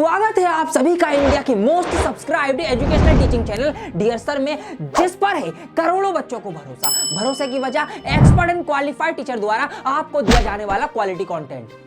स्वागत है आप सभी का इंडिया की most subscribed educational teaching channel dear sir में, जिस पर है करोड़ों बच्चों को भरोसा। भरोसे की वजह एक्सपर्ट एंड क्वालिफाइड टीचर द्वारा आपको दिया जाने वाला क्वालिटी कंटेंट।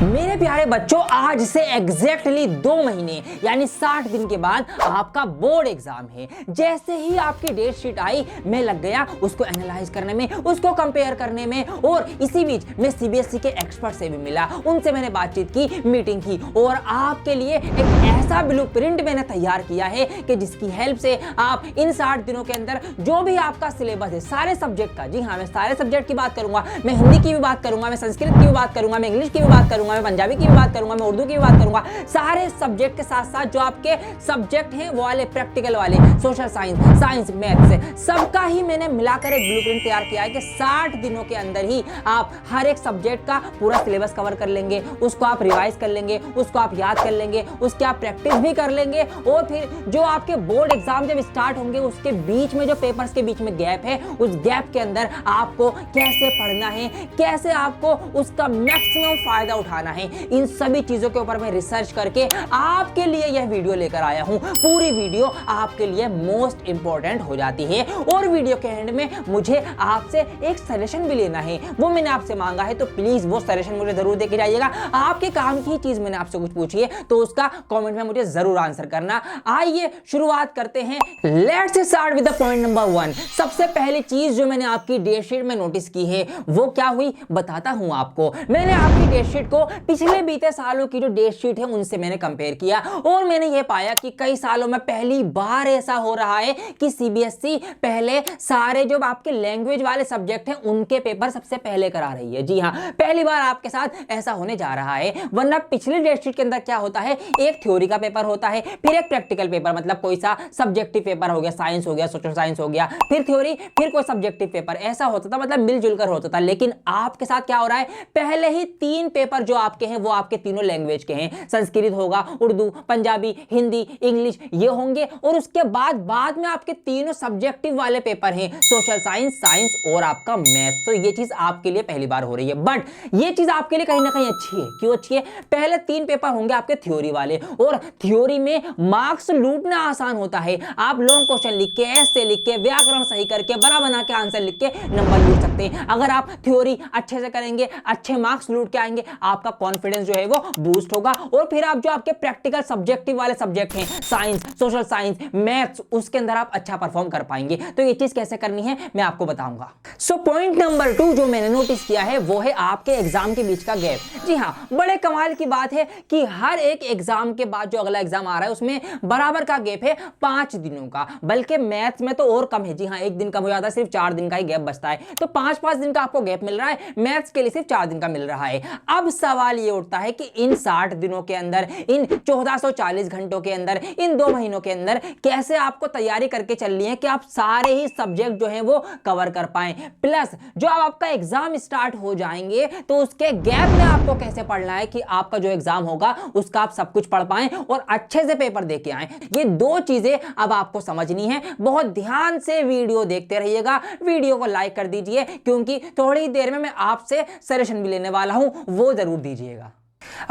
मेरे प्यारे बच्चों, आज से एग्जैक्टली 2 महीने यानी 60 दिन के बाद आपका बोर्ड एग्जाम है। जैसे ही आपकी डेट शीट आई, मैं लग गया उसको एनालाइज करने में, उसको कंपेयर करने में, और इसी बीच मैं सीबीएसई के एक्सपर्ट से भी मिला, उनसे मैंने बातचीत की, मीटिंग की, और आपके लिए एक ऐसा ब्लूप्रिंट मैंने तैयार किया है कि जिसकी हेल्प से आप इन 60 दिनों के अंदर जो भी आपका सिलेबस है सारे सब्जेक्ट का, जी हाँ मैं सारे सब्जेक्ट की बात करूंगा, मैं हिंदी की भी बात करूंगा, मैं संस्कृत की भी बात करूंगा, मैं इंग्लिश की भी बात करूंगा, मैं पंजाबी की भी बात करूंगा, मैं उर्दू की भी बात करूंगा। सारे सब्जेक्ट के साथ साथ जो आपके सब्जेक्ट हैं वो वाले प्रैक्टिकल वाले, सोशल साइंस, साइंस, मैथ्स, सबका ही मैंने मिलाकर एक ब्लूप्रिंट तैयार किया है कि 60 दिनों के अंदर ही आप हर एक सब्जेक्ट का पूरा सिलेबस कवर कर लेंगे, उसको आप रिवाइज कर लेंगे, उसको आप याद कर लेंगे, उसकी आप प्रैक्टिस भी कर लेंगे, और फिर जो आपके बोर्ड एग्जाम जब स्टार्ट होंगे उसके बीच में जो पेपर्स के बीच में गैप है, उस गैप के अंदर आपको कैसे पढ़ना है, कैसे आपको उसका मैक्सिमम फायदा उठाना है, इन सभी चीजों के ऊपर मैं रिसर्च करके आपके लिए यह वीडियो लेकर आया हूं। पूरी वीडियो आपके लिए मोस्ट इंपॉर्टेंट हो जाती है, और वीडियो के एंड में मुझे आपसे एक सजेशन भी लेना है, वो मैंने आपसे मांगा है, तो प्लीज वो सजेशन मुझे जरूर देके जाइएगा। आपके काम की चीज मैंने आपसे कुछ पूछी है तो उसका कमेंट में मुझे जरूर आंसर करना। आइए शुरुआत करते हैं। Let's start with the point number 1। सबसे पहली चीज जो मैंने आपकी डेट शीट में नोटिस की है वो क्या हुई, बताता हूं आपको। मैंने आपकी डेट शीट को पिछले बीते सालों की जो डेट शीट है उनसे मैंने कंपेयर किया, और मैंने ये पाया कि कई सालों में पहली बार ऐसा हो रहा है कि सीबीएसई पहले सारे जो आपके लैंग्वेज वाले सब्जेक्ट हैं उनके पेपर सबसे पहले करा रही है। जी हाँ, पहली बार आपके साथ ऐसा होने जा रहा है। वरना पिछले डेट शीट के अंदर क्या होता है, एक थ्योरी का पेपर होता है, फिर एक प्रैक्टिकल पेपर, मतलब कोई सा सब्जेक्टिव पेपर हो गया, साइंस हो गया, सोशल साइंस हो गया, फिर थ्योरी, फिर कोई सब्जेक्टिव पेपर, ऐसा होता था, मतलब मिलजुल कर होता था। लेकिन आपके साथ क्या हो रहा है, पहले ही 3 पेपर जो आपके हैं वो आपके तीनों लैंग्वेज के हैं, संस्कृत होगा, उर्दू, पंजाबी, हिंदी, इंग्लिश, ये होंगे, और उसके बाद में आपके तीनों सब्जेक्टिव वाले पेपर हैं, सोशल साइंस, साइंस और आपका मैथ। तो ये चीज आपके लिए पहली बार हो रही है, बट ये चीज आपके लिए कहीं ना कहीं अच्छी है। क्यों अच्छी है? पहले 3 पेपर होंगे आपके थ्योरी वाले, और थ्योरी में मार्क्स लूटना आसान होता है। आप लॉन्ग क्वेश्चन लिख के, ऐसे लिख के, व्याकरण सही करके, बना के आंसर लिख के नंबर लूट सकते हैं। अगर आप थ्योरी अच्छे से करेंगे, अच्छे मार्क्स लूट के आएंगे, आपका कॉन्फिडेंस जो है वो बूस्ट होगा, और फिर आप जो आपके प्रैक्टिकल सब्जेक्टिव वाले सब्जेक्ट हैं, साइंस, सोशल साइंस, मैथ्स, उसके अंदर आप अच्छा परफॉर्म कर पाएंगे। तो ये चीज कैसे करनी है मैं आपको बताऊंगा। सो पॉइंट नंबर 2 जो मैंने नोटिस किया है वो है आपके एग्जाम के बीच का गैप। जी हाँ, बड़े कमाल की बात है कि हर एक एग्जाम के बाद जो अगला एग्जाम आ रहा है उसमें बराबर का गैप है 5 दिनों का, बल्कि मैथ्स में तो और कम है। जी हाँ, 1 दिन कम हो जाता है, सिर्फ 4 दिन का ही गैप बचता है। तो 5-5 दिन का आपको गैप मिल रहा है, मैथ्स के लिए सिर्फ 4 दिन का मिल रहा है। अब सवाल ये उठता है कि इन 60 दिनों के अंदर, इन 1440 घंटों के अंदर, इन 2 महीनों के अंदर कैसे आपको तैयारी करके चलनी है कि आप सारे ही सब्जेक्ट जो हैं वो कवर कर पाएं। प्लस जो अब आपका एग्जाम स्टार्ट हो जाएंगे तो उसके गैप में आपको कैसे पढ़ना है कि आपका जो एग्जाम होगा उसका आप सब कुछ पढ़ पाएं और अच्छे से पेपर दे के आएं। ये 2 चीजें अब आपको समझनी है। बहुत ध्यान से वीडियो देखते रहिएगा, वीडियो को लाइक कर दीजिए, क्योंकि थोड़ी देर में मैं आपसे सजेशन भी लेने वाला हूं, वो जरूर दीजिएगा।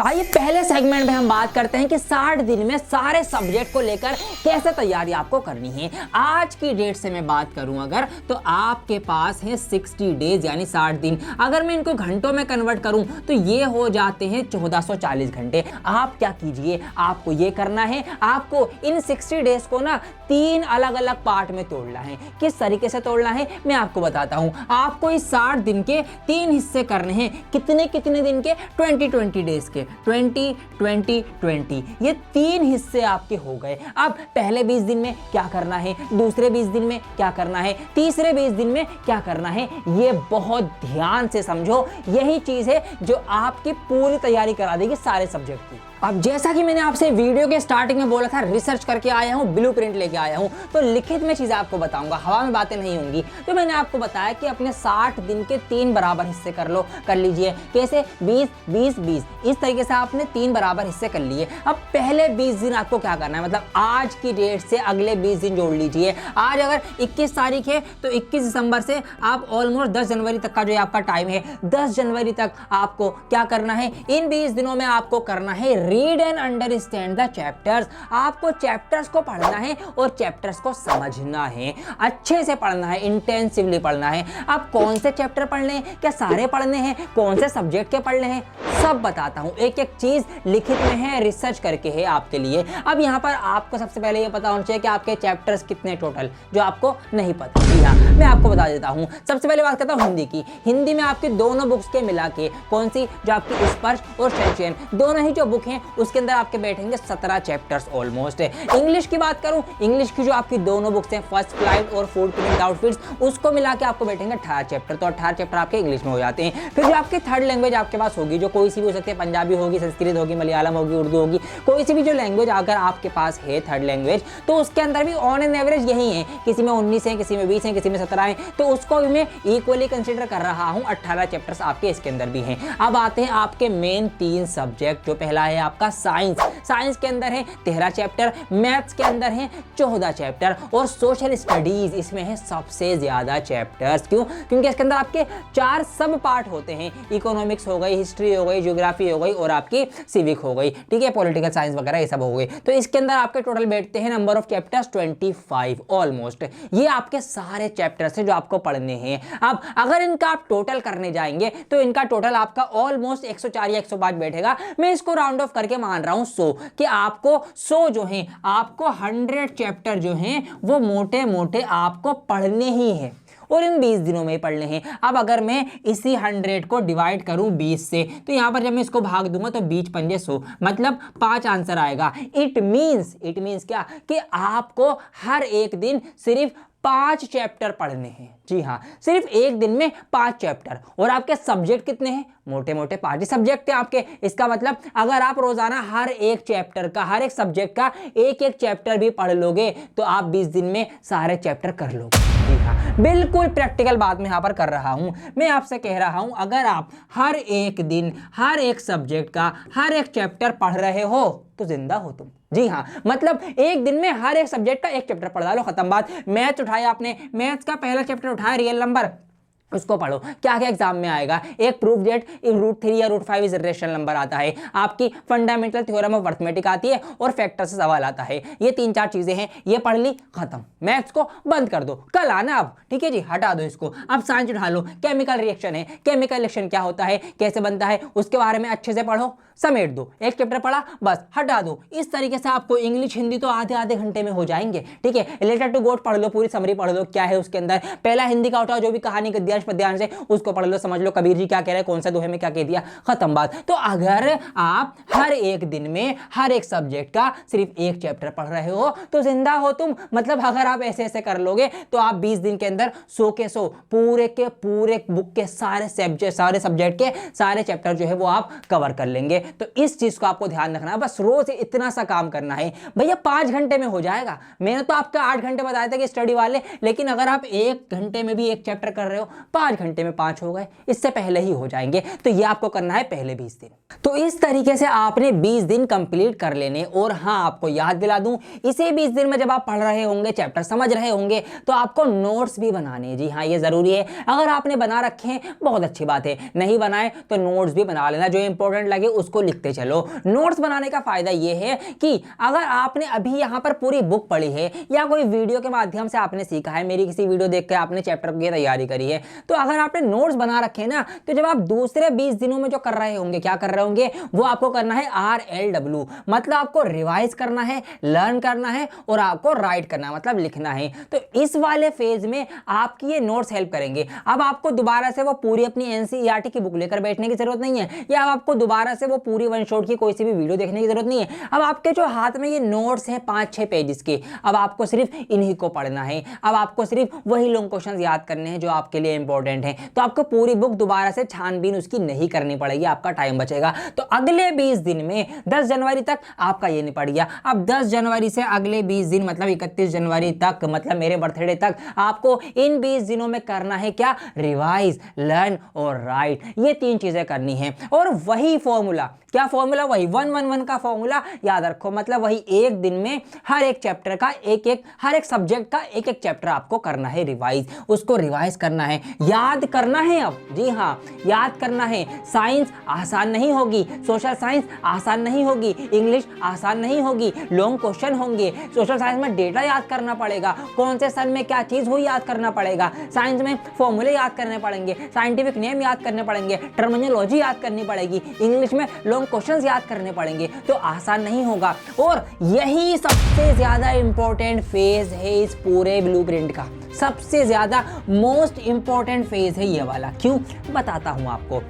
आइए पहले सेगमेंट में हम बात करते हैं कि 60 दिन में सारे सब्जेक्ट को लेकर कैसे तैयारी आपको करनी है। आज की डेट से मैं बात करूं अगर, तो आपके पास है 60 डेज यानी 60 दिन। अगर मैं इनको घंटों में कन्वर्ट करूं तो ये हो जाते हैं 1440 घंटे। आप क्या कीजिए, आपको ये करना है, आपको इन 60 डेज को ना 3 अलग अलग पार्ट में तोड़ना है। किस तरीके से तोड़ना है मैं आपको बताता हूं। आपको इस 60 दिन के 3 हिस्से करने हैं। कितने कितने दिन के? 20 डेज के, 20-20-20, ये 3 हिस्से आपके हो गए। अब पहले 20 दिन में क्या करना है, दूसरे 20 दिन में क्या करना है, तीसरे 20 दिन में क्या करना है, ये बहुत ध्यान से समझो। यही चीज है जो आपकी पूरी तैयारी करा देगी सारे सब्जेक्ट की। अब जैसा कि मैंने आपसे वीडियो के स्टार्टिंग में बोला था, रिसर्च करके आया हूं, ब्लूप्रिंट लेके आया हूं, तो लिखित में चीजें आपको बताऊंगा, हवा में बातें नहीं होंगी। तो मैंने आपको बताया कि अपने 60 दिन के 3 बराबर हिस्से कर लीजिए। कैसे? 20-20-20। इस तरीके से आपने 3 बराबर हिस्से कर लिए। अब पहले 20 दिन आपको क्या करना है, मतलब आज की डेट से अगले 20 दिन जोड़ लीजिए। आज अगर 21 तारीख है तो 21 दिसंबर से आप ऑलमोस्ट 10 जनवरी तक का जो आपका टाइम है, 10 जनवरी तक आपको क्या करना है, इन 20 दिनों में आपको करना है read and understand the chapters. आपको चैप्टर्स को पढ़ना है और चैप्टर्स को समझना है, अच्छे से पढ़ना है, इंटेंसिवली पढ़ना है। अब कौन से चैप्टर पढ़ने हैं, क्या सारे पढ़ने हैं, कौन से सब्जेक्ट के पढ़ने हैं, सब बताता हूं। एक एक चीज लिखित में है, रिसर्च करके है आपके लिए। अब यहां पर आपको सबसे पहले ये पता होना चाहिए कि आपके चैप्टर्स कितने टोटल, जो आपको नहीं पता। जी हाँ, मैं आपको बता देता हूं। सबसे पहले बात करता हूं हिंदी की। हिंदी में आपकी दोनों बुक्स के मिला के, कौन सी, जो आपकी स्पर्श और शैक्षण, दोनों ही जो बुक हैं उसके अंदर आपके बैठेंगे 17 चैप्टर्स ऑलमोस्ट। इंग्लिश की बात करूं, इंग्लिश की जो आपकी दोनों बुक्स हैं, फर्स्ट फ्लाइट और फूड प्रिंट आउटफिट्स, उसको मिला के आपको बैठेंगे 18 चैप्टर। तो 18 चैप्टर आपके इंग्लिश में हो जाते हैं। फिर जो आपकी थर्ड लैंग्वेज आपके पास होगी, जो कोई सी भी हो सकती है, पंजाबी होगी, संस्कृत होगी, मलयालम होगी, उर्दू होगी, कोई सी भी जो लैंग्वेज अगर आपके पास है थर्ड लैंग्वेज, तो उसके अंदर भी ऑन एन एवरेज यही है, किसी में 19 है, किसी में 20 है, किसी में 17 है, तो उसको भी मैं इक्वली कंसीडर कर रहा हूं। 18 चैप्टर्स आपके इसके अंदर भी हैं। अब आते हैं आपके मेन 3 सब्जेक्ट। जो पहला है आपका साइंस। साइंस के अंदर है 13 चैप्टर, मैथ्स के अंदर है 14 चैप्टर और सोशल स्टडीज इसमें है सबसे ज्यादा चैप्टर्स। क्यों? क्योंकि इसके अंदर आपके 4 सब पार्ट होते हैं। इकोनॉमिक्स हो गई, हिस्ट्री हो गई, ज्योग्राफी हो गई और आपकी सिविक हो गई, ठीक है, पॉलिटिकल साइंस वगैरह ये सब हो गए। तो इसके अंदर आपके टोटल बैठते हैं नंबर ऑफ चैप्टर्स 25 ऑलमोस्ट। ये आपके सारे चैप्टर्स हैं जो आपको पढ़ने हैं। अब अगर इनका आप टोटल करने जाएंगे तो इनका टोटल आपका ऑलमोस्ट 104 या 105 बैठेगा। मैं इसको राउंड ऑफ करके मान रहा हूं 100, कि आपको 100 जो है, आपको 100 चैप्टर जो हैं वो मोटे मोटे आपको पढ़ने ही हैं और इन 20 दिनों में पढ़ने हैं। अब अगर मैं इसी 100 को डिवाइड करूं 20 से, तो यहां पर जब मैं इसको भाग दूंगा तो 20 पंजे 100, मतलब 5 आंसर आएगा। इट मीन्स क्या, कि आपको हर एक दिन सिर्फ 5 चैप्टर पढ़ने हैं। जी हाँ, सिर्फ एक दिन में 5 चैप्टर। और आपके सब्जेक्ट कितने हैं? मोटे मोटे 5 ही सब्जेक्ट हैं आपके। इसका मतलब अगर आप रोजाना हर एक चैप्टर का, हर एक सब्जेक्ट का एक एक चैप्टर भी पढ़ लोगे तो आप 20 दिन में सारे चैप्टर कर लोगे। जी हाँ, बिल्कुल प्रैक्टिकल बात मैं यहाँ पर कर रहा हूँ। मैं आपसे कह रहा हूँ, अगर आप हर एक दिन हर एक सब्जेक्ट का हर एक चैप्टर पढ़ रहे हो तो जिंदा हो तुम। जी हाँ, मतलब एक दिन में हर एक सब्जेक्ट का एक चैप्टर पढ़ लो, खत्म बात। मैथ्स उठाया आपने, मैथ्स का पहला चैप्टर उठाया रियल नंबर, उसको पढ़ो। क्या क्या एग्जाम में आएगा? एक प्रूफ दैट √3 या √5 इज रेशनल नंबर आता है, आपकी फंडामेंटल थ्योरम ऑफ अर्थमेटिक आती है और फैक्टर से सवाल आता है। ये 3-4 चीजें हैं, ये पढ़ ली, खत्म। मैथ्स को बंद कर दो, कल आना अब, ठीक है जी, हटा दो इसको। अब साइंस उठा लो, केमिकल रिएक्शन है, केमिकल रिएक्शन क्या होता है, कैसे बनता है, उसके बारे में अच्छे से पढ़ो, समेट दो। एक चैप्टर पढ़ा, बस हटा दो। इस तरीके से आपको इंग्लिश हिंदी तो आधे घंटे में हो जाएंगे, ठीक है। लेटर टू गोट पढ़ लो, पूरी समरी पढ़ लो, क्या है उसके अंदर। पहला हिंदी का उठाओ, जो भी कहानी गद्यांश पद्यांश है उसको पढ़ लो, समझ लो कबीर जी क्या कह रहे हैं, कौन सा दोहे में क्या कह दिया, खत्म बात। तो अगर आप हर एक दिन में हर एक सब्जेक्ट का सिर्फ एक चैप्टर पढ़ रहे हो तो जिंदा हो तुम। मतलब अगर आप ऐसे ऐसे कर लोगे तो आप 20 दिन के अंदर 100 के 100 पूरे के पूरे बुक के सारे सब्जेक्ट के सारे चैप्टर जो है वो आप कवर कर लेंगे। तो इस चीज को आपको ध्यान रखना है, बस रोज इतना सा काम करना है। भैया 5 घंटे में हो जाएगा, मैंने तो आपका 8 घंटे बताया था कि स्टडी वाले, लेकिन अगर आप 1 घंटे में भी एक चैप्टर कर रहे हो, 5 घंटे में 5 हो गए, इससे पहले ही हो जाएंगे। तो ये आपको करना है पहले 20 दिन। तो इस तरीके से आपने 20 दिन कंप्लीट कर लेने। और हाँ, आपको याद दिला दूं, इसे 20 दिन में जब आप पढ़ रहे होंगे, चैप्टर समझ रहे होंगे, तो आपको नोट्स भी बनाने। जी हाँ, ये जरूरी है। अगर आपने बना रखे हैं बहुत अच्छी बात है, नहीं बनाए तो नोट्स भी बना लेना, जो इंपॉर्टेंट लगे उसको लिखते चलो। नोट्स बनाने का फायदा ये है कि अगर आपने अभी यहाँ पर पूरी बुक पढ़ी है या कोई वीडियो के माध्यम से आपने सीखा है, मेरी किसी वीडियो देख के आपने चैप्टर की तैयारी करी है, तो अगर आपने नोट्स बना रखे ना, तो जब आप दूसरे 20 दिनों में जो कर रहे होंगे, क्या कर रहे होंगे, वो आपको करना है RLW, मतलब आपको रिवाइज करना है, लर्न करना है और आपको राइट करना, मतलब लिखना है। तो इस वाले फेज में आपकी ये नोट्स हेल्प करेंगे। अब आपको दोबारा से वो पूरी अपनी NCERT की बुक लेकर बैठने की जरूरत नहीं है, या आपको दोबारा से वो पूरी वन शॉट की कोई सी भी वीडियो देखने की जरूरत नहीं है। अब आपके जो हाथ में ये नोट्स हैं 5-6 पेजेस के, अब आपको सिर्फ इन्हीं को पढ़ना है। अब आपको सिर्फ वही लॉन्ग क्वेश्चंस याद करने हैं जो आपके लिए इंपॉर्टेंट हैं। तो आपको पूरी बुक दोबारा से छानबीन उसकी नहीं करनी पड़ेगी, आपका टाइम बचेगा। तो अगले 20 दिन में 10 जनवरी तक आपका ये निपट गया। अब 10 जनवरी से अगले 20 दिन मतलब 31 जनवरी तक, मतलब मेरे बर्थडे तक, आपको इन 20 दिनों में करना है क्या, रिवाइज, लर्न और राइट। ये 3 चीजें करनी है। और वही फॉर्मूला क्या फॉर्मूला? वही 1-1-1 का फॉर्मूला याद रखो, मतलब वही एक दिन में हर एक चैप्टर का हर एक सब्जेक्ट का एक एक चैप्टर आपको करना है रिवाइज, उसको रिवाइज करना है, याद करना है। अब जी हाँ, याद करना है। साइंस आसान नहीं होगी, सोशल साइंस आसान नहीं होगी, इंग्लिश आसान नहीं होगी, लॉन्ग क्वेश्चन होंगे। सोशल साइंस में डेटा याद करना पड़ेगा, कौन से सन में क्या चीज हुई याद करना पड़ेगा, साइंस में फॉर्मूले याद करने पड़ेंगे, साइंटिफिक नेम याद करने पड़ेंगे, टर्मिनोलॉजी याद करनी पड़ेगी, इंग्लिश में लॉन्ग क्वेश्चंस याद करने पड़ेंगे, तो आसान नहीं होगा। और यही सबसे ज्यादा इंपॉर्टेंट फेज है इस पूरे ब्लूप्रिंट का, सबसे ज्यादा मोस्ट इंपॉर्टेंट फेज है ये वाला। क्यों? बताता हूं आपको।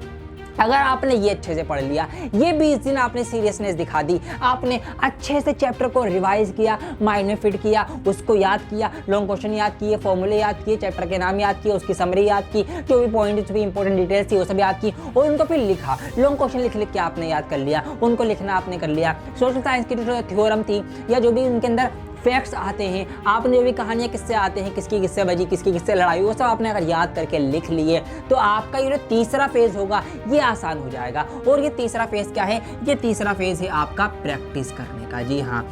अगर आपने ये अच्छे से पढ़ लिया, ये 20 दिन आपने सीरियसनेस दिखा दी, आपने अच्छे से चैप्टर को रिवाइज किया, माइंड में फिट किया, उसको याद किया, लॉन्ग क्वेश्चन याद किए, फॉर्मूले याद किए, चैप्टर के नाम याद किए, उसकी समरी याद की, जो भी पॉइंट्स भी इंपॉर्टेंट डिटेल्स थी वो सब याद की, और उनको फिर लिखा। लॉन्ग क्वेश्चन लिख के आपने याद कर लिया, उनको लिखना आपने कर लिया। सोशल साइंस की जो थ्योरम थी या जो भी उनके अंदर फैक्ट्स आते हैं, आपने जो भी कहानियाँ किससे आते हैं, किसकी किससे बजी, किसकी किससे लड़ाई, वो सब आपने अगर याद करके लिख लिए तो आपका ये जो तीसरा फेज होगा ये आसान हो जाएगा। और ये तीसरा फेज क्या है? ये तीसरा फेज है आपका प्रैक्टिस करने का। जी हाँ,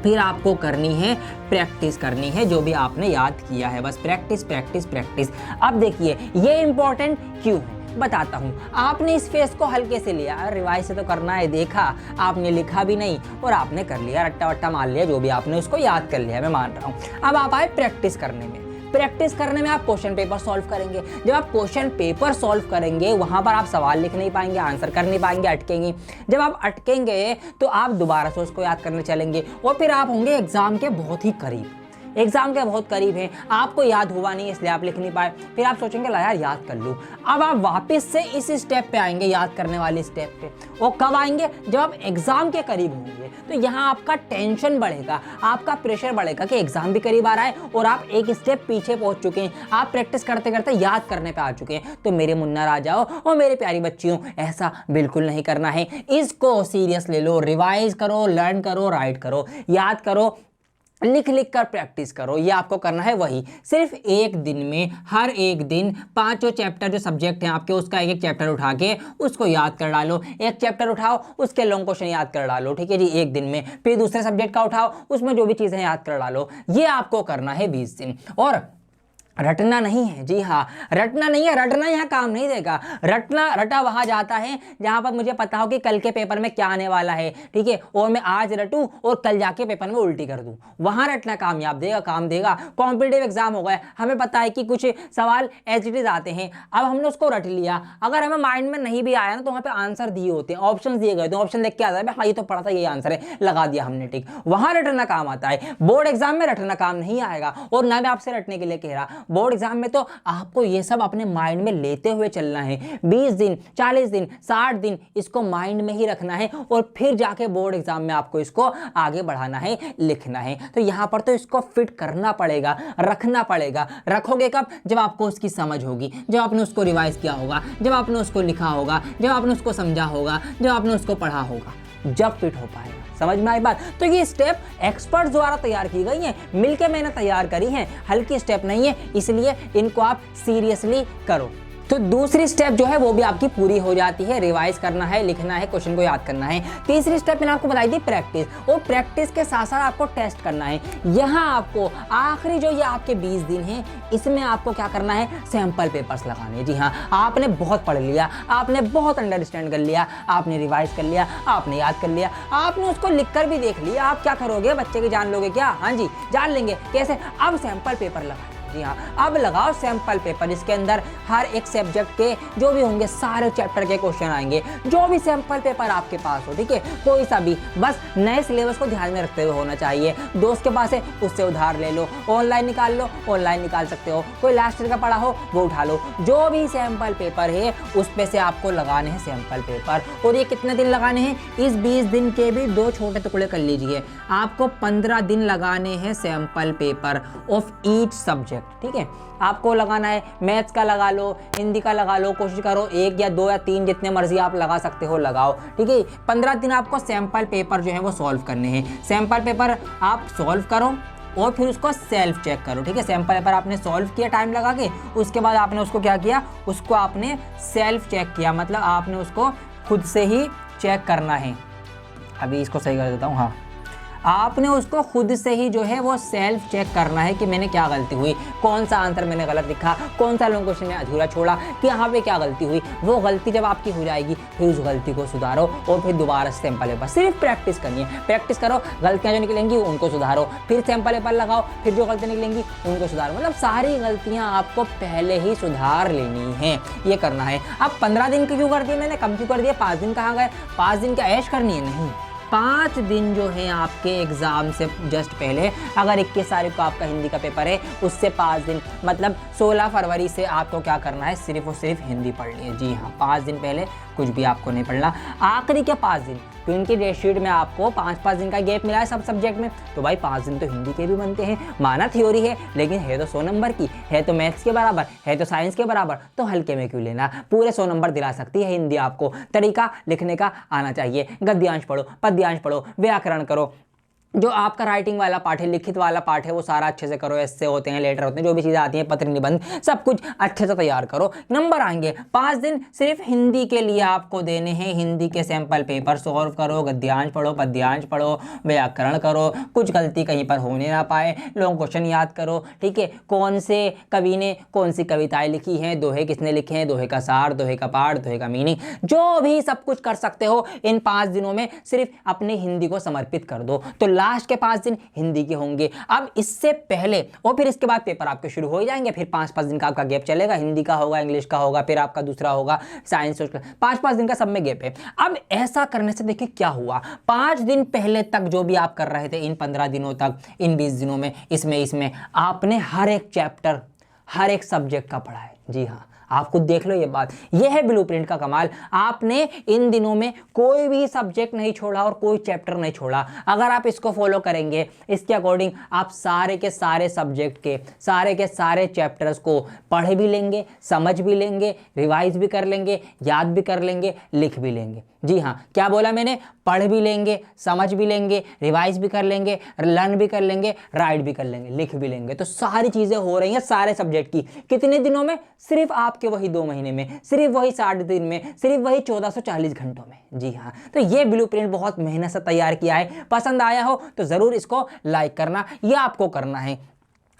फिर आपको करनी है प्रैक्टिस करनी है जो भी आपने याद किया है, बस प्रैक्टिस प्रैक्टिस प्रैक्टिस। अब देखिए ये इंपॉर्टेंट क्यों है, बताता हूँ। आपने इस फेस को हल्के से लिया, रिवाइज से तो करना है, देखा, आपने लिखा भी नहीं और आपने कर लिया, रट्टा वट्टा मार लिया, जो भी आपने उसको याद कर लिया, मैं मान रहा हूँ। अब आप आए प्रैक्टिस करने में। प्रैक्टिस करने में आप क्वेश्चन पेपर सॉल्व करेंगे। जब आप क्वेश्चन पेपर सॉल्व करेंगे वहां पर आप सवाल लिख नहीं पाएंगे, आंसर कर नहीं पाएंगे, अटकेंगे। जब आप अटकेंगे तो आप दोबारा से उसको याद करने चलेंगे और फिर आप होंगे एग्जाम के बहुत ही करीब। एग्जाम के बहुत करीब हैं, आपको याद हुआ नहीं इसलिए आप लिख नहीं पाए, फिर आप सोचेंगे ला यार याद कर लूँ। अब आप वापस से इस स्टेप पे आएंगे, याद करने वाले स्टेप पे। वो कब आएंगे? जब आप एग्जाम के करीब होंगे। तो यहाँ आपका टेंशन बढ़ेगा, आपका प्रेशर बढ़ेगा कि एग्जाम भी करीब आ रहा है और आप एक स्टेप पीछे पहुंच चुके हैं, आप प्रैक्टिस करते करते याद करने पे आ चुके हैं। तो मेरे मुन्ना राजाओ और मेरे प्यारी बच्चियों, ऐसा बिल्कुल नहीं करना है। इसको सीरियस ले लो, रिवाइज करो, लर्न करो, राइट करो, याद करो, लिख लिख कर प्रैक्टिस करो। ये आपको करना है वही, सिर्फ एक दिन में, हर एक दिन 5 चैप्टर जो सब्जेक्ट हैं आपके, उसका एक एक चैप्टर उठा के उसको याद कर डालो। एक चैप्टर उठाओ, उसके लॉन्ग क्वेश्चन याद कर डालो, ठीक है जी, एक दिन में। फिर दूसरे सब्जेक्ट का उठाओ, उसमें जो भी चीज़ें याद कर डालो। ये आपको करना है 20 दिन। और रटना नहीं है, जी हाँ, रटना नहीं है, रटना यहाँ काम नहीं देगा। रटा वहाँ जाता है जहाँ पर मुझे पता हो कि कल के पेपर में क्या आने वाला है, ठीक है, और मैं आज रटूँ और कल जाके पेपर में उल्टी कर दूँ, वहाँ रटना कामयाब देगा, काम देगा। कॉम्पिटिटिव एग्जाम हो गया, हमें पता है कि कुछ सवाल एज इट इज आते हैं, अब हमने उसको रट लिया, अगर हमें माइंड में नहीं भी आया ना तो वहाँ पे आंसर दिए होते हैं, ऑप्शन दिए गए, तो ऑप्शन देख के आता है हाँ ये तो पढ़ा था, ये आंसर है, लगा दिया हमने, ठीक। वहाँ रटना काम आता है, बोर्ड एग्जाम में रटना काम नहीं आएगा। और ना मैं आपसे रटने के लिए कह रहा, बोर्ड एग्जाम में तो आपको ये सब अपने माइंड में लेते हुए चलना है। 20 दिन, 40 दिन, 60 दिन इसको माइंड में ही रखना है और फिर जाके बोर्ड एग्जाम में आपको इसको आगे बढ़ाना है, लिखना है। तो यहां पर तो इसको फिट करना पड़ेगा, रखना पड़ेगा। रखोगे कब? जब आपको उसकी समझ होगी, जब आपने उसको रिवाइज किया होगा, जब आपने उसको लिखा होगा, जब आपने उसको समझा होगा, जब आपने उसको पढ़ा होगा, जब फिट हो पाएगा। समझ में आई बात? तो ये स्टेप एक्सपर्ट द्वारा तैयार की गई हैं, मिलके मैंने तैयार करी हैं, हल्की स्टेप नहीं है, इसलिए इनको आप सीरियसली करो। तो दूसरी स्टेप जो है वो भी आपकी पूरी हो जाती है, रिवाइज करना है, लिखना है, क्वेश्चन को याद करना है। तीसरी स्टेप मैंने आपको बताई थी प्रैक्टिस, और प्रैक्टिस के साथ साथ आपको टेस्ट करना है। यहाँ आपको आखिरी जो ये आपके 20 दिन हैं इसमें आपको क्या करना है? सैंपल पेपर्स लगाने। जी हाँ, आपने बहुत पढ़ लिया, आपने बहुत अंडरस्टैंड कर लिया, आपने रिवाइज कर लिया, आपने याद कर लिया, आपने उसको लिख कर भी देख लिया। आप क्या करोगे? बच्चे की जान लोगे क्या? हाँ जी, जान लेंगे। कैसे? अब सैंपल पेपर लगाए। जी हाँ, अब लगाओ सैंपल पेपर, इसके अंदर हर एक सब्जेक्ट के जो भी होंगे सारे चैप्टर के क्वेश्चन आएंगे, जो भी सैंपल पेपर आपके पास हो, ठीक है, कोई सा भी, बस नए सिलेबस को ध्यान में रखते हुए होना चाहिए। दोस्त के पास है उससे उधार ले लो, ऑनलाइन निकाल लो, ऑनलाइन निकाल सकते हो, कोई लास्ट ईयर का पढ़ा हो वो उठा लो, जो भी सैंपल पेपर है उस पे से आपको लगाने हैं सैंपल पेपर। और ये कितने दिन लगाने हैं? इस 20 दिन के भी 2 छोटे टुकड़े कर लीजिए, आपको 15 दिन लगाने हैं sample paper of each subject, ठीक है। आपको लगाना है, मैथ्स का लगा लो, हिंदी का लगा लो, कोशिश करो 1 या 2 या 3 जितने मर्जी आप लगा सकते हो लगाओ, ठीक है। 15 दिन आपको सैंपल पेपर जो है वो सॉल्व करने हैं। सैंपल पेपर आप सॉल्व करो और फिर उसको सेल्फ चेक करो, ठीक है। सैंपल पेपर आपने सॉल्व किया टाइम लगा के, उसके बाद आपने उसको क्या किया? उसको आपने सेल्फ चेक किया, मतलब आपने उसको खुद से ही चेक करना है। अभी इसको सही कर देता हूँ। हाँ, आपने उसको खुद से ही जो है वो सेल्फ चेक करना है कि मैंने क्या गलती हुई, कौन सा आंसर मैंने गलत लिखा, कौन सा लॉन्ग क्वेश्चन में अधूरा छोड़ा, कि यहाँ पे क्या गलती हुई। वो गलती जब आपकी हो जाएगी फिर उस गलती को सुधारो और फिर दोबारा सैंपल पेपर सिर्फ प्रैक्टिस करनी है। प्रैक्टिस करो, गलतियाँ जो निकलेंगी उनको सुधारो, फिर सैंपल पेपर लगाओ, फिर जो गलतियाँ निकलेंगी उनको सुधारो। मतलब सारी गलतियाँ आपको पहले ही सुधार लेनी है, ये करना है। अब 15 दिन की क्यों कर दिया मैंने, कम क्यों कर दिया, 5 दिन कहाँ गए, 5 दिन का ऐश करनी है, नहीं। 5 दिन जो है आपके एग्ज़ाम से जस्ट पहले, अगर 21 तारीख को आपका हिंदी का पेपर है, उससे 5 दिन मतलब 16 फरवरी से आपको क्या करना है, सिर्फ और सिर्फ हिंदी पढ़नी है। जी हाँ, 5 दिन पहले कुछ भी आपको नहीं पढ़ना। आखिरी के 5 दिन, क्योंकि डेट शीट में आपको 5-5 दिन का गैप मिला है सब सब्जेक्ट में, तो भाई 5 दिन तो हिंदी के भी बनते हैं। माना थ्योरी है, लेकिन है तो 100 नंबर की, है तो मैथ्स के बराबर, है तो साइंस के बराबर, तो हल्के में क्यों लेना। पूरे 100 नंबर दिला सकती है हिंदी आपको। तरीका लिखने का आना चाहिए, गद्यांश पढ़ो, पद्यांश पढ़ो, व्याकरण करो, जो आपका राइटिंग वाला पार्ट है, लिखित वाला पार्ट है, वो सारा अच्छे से करो। ऐसे होते हैं, लेटर होते हैं, जो भी चीज़ें आती हैं, पत्र निबंध, सब कुछ अच्छे से तैयार करो, नंबर आएंगे। 5 दिन सिर्फ हिंदी के लिए आपको देने हैं। हिंदी के सैंपल पेपर सॉल्व करो, गद्यांश पढ़ो, पद्यांश पढ़ो, व्याकरण करो, कुछ गलती कहीं पर होने ना पाए, लॉन्ग क्वेश्चन याद करो, ठीक है। कौन से कवि ने कौन सी कविताएं लिखी हैं, दोहे किसने लिखे हैं, दोहे का सार, दोहे का पाठ, दोहे का मीनिंग, जो भी सब कुछ कर सकते हो इन 5 दिनों में सिर्फ अपने हिंदी को समर्पित कर दो। तो लास्ट के 5 दिन हिंदी के होंगे। अब इससे पहले और फिर इसके बाद पेपर आपके शुरू हो जाएंगे, फिर 5-5 दिन का आपका गैप चलेगा, हिंदी का होगा, इंग्लिश का होगा, फिर आपका दूसरा होगा साइंस, 5-5 दिन का सब में गैप है। अब ऐसा करने से देखिए क्या हुआ, 5 दिन पहले तक जो भी आप कर रहे थे, इन 15 दिनों तक, इन 20 दिनों में, इसमें आपने हर एक चैप्टर, हर एक सब्जेक्ट का पढ़ा है। जी हाँ, आप खुद देख लो ये बात, ये है ब्लूप्रिंट का कमाल। आपने इन दिनों में कोई भी सब्जेक्ट नहीं छोड़ा और कोई चैप्टर नहीं छोड़ा। अगर आप इसको फॉलो करेंगे, इसके अकॉर्डिंग आप सारे के सारे सब्जेक्ट के सारे चैप्टर्स को पढ़ भी लेंगे, समझ भी लेंगे, रिवाइज भी कर लेंगे, याद भी कर लेंगे, लिख भी लेंगे। जी हाँ, क्या बोला मैंने, पढ़ भी लेंगे, समझ भी लेंगे, रिवाइज भी कर लेंगे, लर्न भी कर लेंगे, राइट भी कर लेंगे, लिख भी लेंगे। तो सारी चीज़ें हो रही हैं सारे सब्जेक्ट की। कितने दिनों में, सिर्फ आपके वही 2 महीने में, सिर्फ वही 60 दिन में, सिर्फ वही 1440 घंटों में। जी हाँ, तो ये ब्लूप्रिंट बहुत मेहनत से तैयार किया है। पसंद आया हो तो ज़रूर इसको लाइक करना, ये आपको करना है।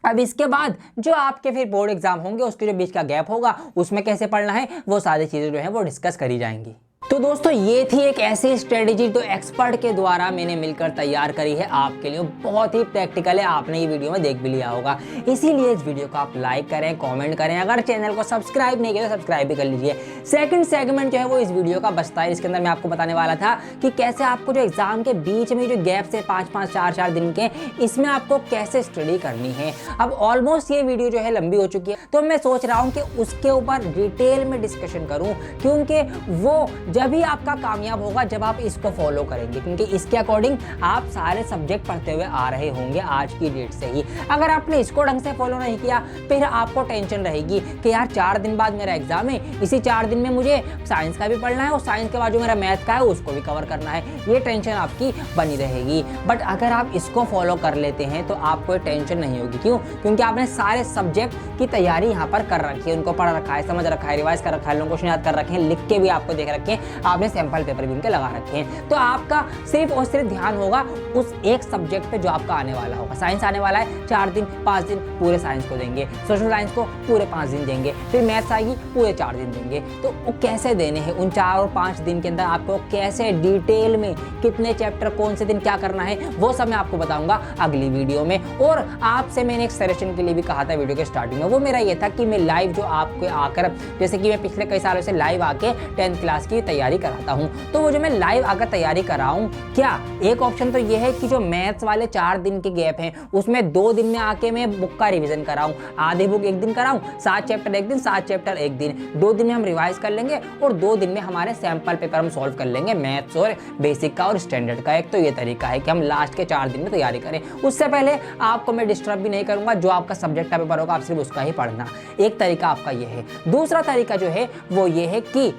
अब इसके बाद जो आपके फिर बोर्ड एग्जाम होंगे, उसके जो बीच का गैप होगा, उसमें कैसे पढ़ना है, वो सारी चीज़ें जो है वो डिस्कस करी जाएंगी। तो दोस्तों, ये थी एक ऐसी स्ट्रेटेजी जो एक्सपर्ट के द्वारा मैंने मिलकर तैयार करी है आपके लिए। बहुत ही प्रैक्टिकल है, आपने ये वीडियो में देख भी लिया होगा। इसीलिए इस वीडियो को आप लाइक करें, कमेंट करें, अगर चैनल को सब्सक्राइब नहीं किया तो सब्सक्राइब भी कर लीजिए। सेकंड सेगमेंट जो है वो इस वीडियो का बचता है। इसके अंदर मैं आपको बताने वाला था कि कैसे आपको जो एग्जाम के बीच में जो गैप से 5-5, 4-4 दिन के, इसमें आपको कैसे स्टडी करनी है। अब ऑलमोस्ट ये वीडियो जो है लंबी हो चुकी है, तो मैं सोच रहा हूँ कि उसके ऊपर डिटेल में डिस्कशन करूँ, क्योंकि वो जब भी आपका कामयाब होगा जब आप इसको फॉलो करेंगे, क्योंकि इसके अकॉर्डिंग आप सारे सब्जेक्ट पढ़ते हुए आ रहे होंगे आज की डेट से ही। अगर आपने इसको ढंग से फॉलो नहीं किया, फिर आपको टेंशन रहेगी कि यार 4 दिन बाद मेरा एग्जाम है, इसी 4 दिन में मुझे साइंस का भी पढ़ना है और साइंस के बाद जो मेरा मैथ का है उसको भी कवर करना है। ये टेंशन आपकी बनी रहेगी। बट अगर आप इसको फॉलो कर लेते हैं तो आपको टेंशन नहीं होगी। क्यों? क्योंकि आपने सारे सब्जेक्ट की तैयारी यहाँ पर कर रखी है, उनको पढ़ रखा है, समझ रखा है, रिवाइज कर रखा है, लॉन्ग क्वेश्चन याद कर रखे हैं, लिख के भी आपको देख रखे हैं, आपने सैंपल पेपर भी उनके लगा रखे हैं। तो आपका सिर्फ और सिर्फ ध्यान होगा उस एक सब्जेक्ट पे जो आपका आने वाला होगा। साइंस आने वाला है, 4 दिन 5 दिन पूरे साइंस को देंगे, सोशल साइंस को पूरे 5 दिन देंगे, फिर मैथ्स आएगी पूरे 4 दिन देंगे। तो वो कैसे देने हैं उन 4 और 5 दिन के अंदर, आपको कैसे डिटेल में कितने चैप्टर कौन से दिन क्या करना है, वो सब मैं आपको बताऊंगा अगली वीडियो में। और आपसे मैंने एक सजेशन के लिए भी कहा था वीडियो के स्टार्टिंग में, वो मेरा ये था कि मैं लाइव जो आपको आकर, जैसे कि मैं पिछले कई सालों से लाइव आके 10th क्लास की तैयारी कराता हूँ, तो वो जो मैं लाइव आकर तैयारी कराऊं, क्या एक ऑप्शन तो ये है कि जो मैथ्स वाले 4 दिन के गैप हैं उसमें 2 दिन में आके मैं बुक का रिवीजन कराऊं, आधे बुक एक दिन कराऊं, 7 चैप्टर एक दिन, 7 चैप्टर एक दिन, 2 दिन में हम रिवाइज कर लेंगे और 2 दिन में हमारे सैंपल पेपर हम सॉल्व कर लेंगे, मैथ्स और बेसिक का और स्टैंडर्ड का। एक तो ये तरीका है कि हम लास्ट के 4 दिन में तैयारी करें। उससे पहले आपको मैं डिस्टर्ब भी नहीं करूंगा, जो आपका सब्जेक्ट का पेपर होगा आप सिर्फ उसका ही पढ़ना। एक तरीका आपका ये है। दूसरा तरीका जो है वो ये है कि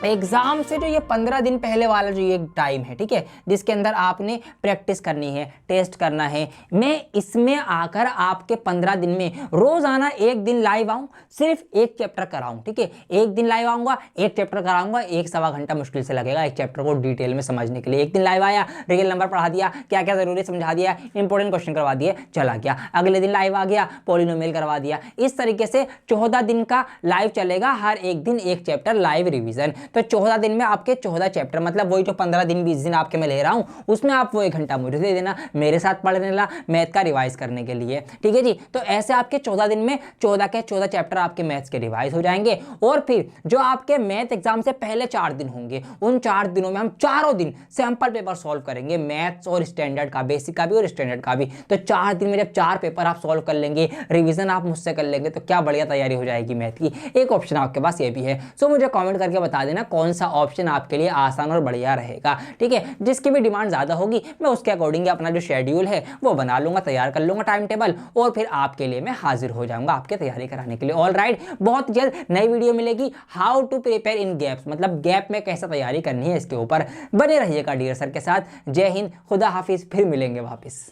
एग्जाम से जो ये 15 दिन पहले वाला जो ये टाइम है, ठीक है, जिसके अंदर आपने प्रैक्टिस करनी है, टेस्ट करना है, मैं इसमें आकर आपके 15 दिन में रोजाना एक दिन लाइव आऊं, सिर्फ एक चैप्टर कराऊं, ठीक है, एक दिन लाइव आऊंगा, एक चैप्टर कराऊंगा, 1-1.25 घंटा मुश्किल से लगेगा एक चैप्टर को डिटेल में समझने के लिए। एक दिन लाइव आया, रियल नंबर पढ़ा दिया, क्या क्या जरूरी समझा दिया, इंपॉर्टेंट क्वेश्चन करवा दिए, चला गया। अगले दिन लाइव आ गया, पॉलिनोमियल करवा दिया। इस तरीके से 14 दिन का लाइव चलेगा, हर एक दिन एक चैप्टर लाइव रिवीजन। तो 14 दिन में आपके 14 चैप्टर, मतलब वही जो 15 दिन 20 दिन आपके मैं ले रहा हूं, उसमें आप वो 1 घंटा मुझे दे देना, मेरे साथ पढ़ने ला मैथ का रिवाइज करने के लिए, ठीक है जी। तो ऐसे आपके 14 दिन में 14 के 14 चैप्टर आपके मैथ्स के रिवाइज हो जाएंगे। और फिर जो आपके मैथ एग्जाम से पहले 4 दिन होंगे, उन 4 दिनों में हम चारों दिन सैंपल पेपर सॉल्व करेंगे, मैथ्स और स्टैंडर्ड का, बेसिक का भी और स्टैंडर्ड का भी। तो 4 दिन में जब 4 पेपर आप सॉल्व कर लेंगे, रिवीजन आप मुझसे कर लेंगे, तो क्या बढ़िया तैयारी हो जाएगी मैथ की। एक ऑप्शन आपके पास ये भी है। सो मुझे कमेंट करके बता देना कौन सा ऑप्शन आपके लिए आसान और बढ़िया रहेगा, ठीक है। जिसकी भी डिमांड ज्यादा होगी मैं उसके अकॉर्डिंग अपना जो शेड्यूल है वो बना लूंगा, तैयार कर लूंगा टाइम टेबल, और फिर आपके लिए मैं हाजिर हो जाऊंगा आपके तैयारी कराने के लिए। ऑल राइट, बहुत जल्द नई वीडियो मिलेगी, how to prepare in gaps, मतलब गैप में कैसे तैयारी करनी है, इसके ऊपर बने रहिएगा डियर सर के साथ। जय हिंद, खुदा हाफिज, फिर मिलेंगे वापस।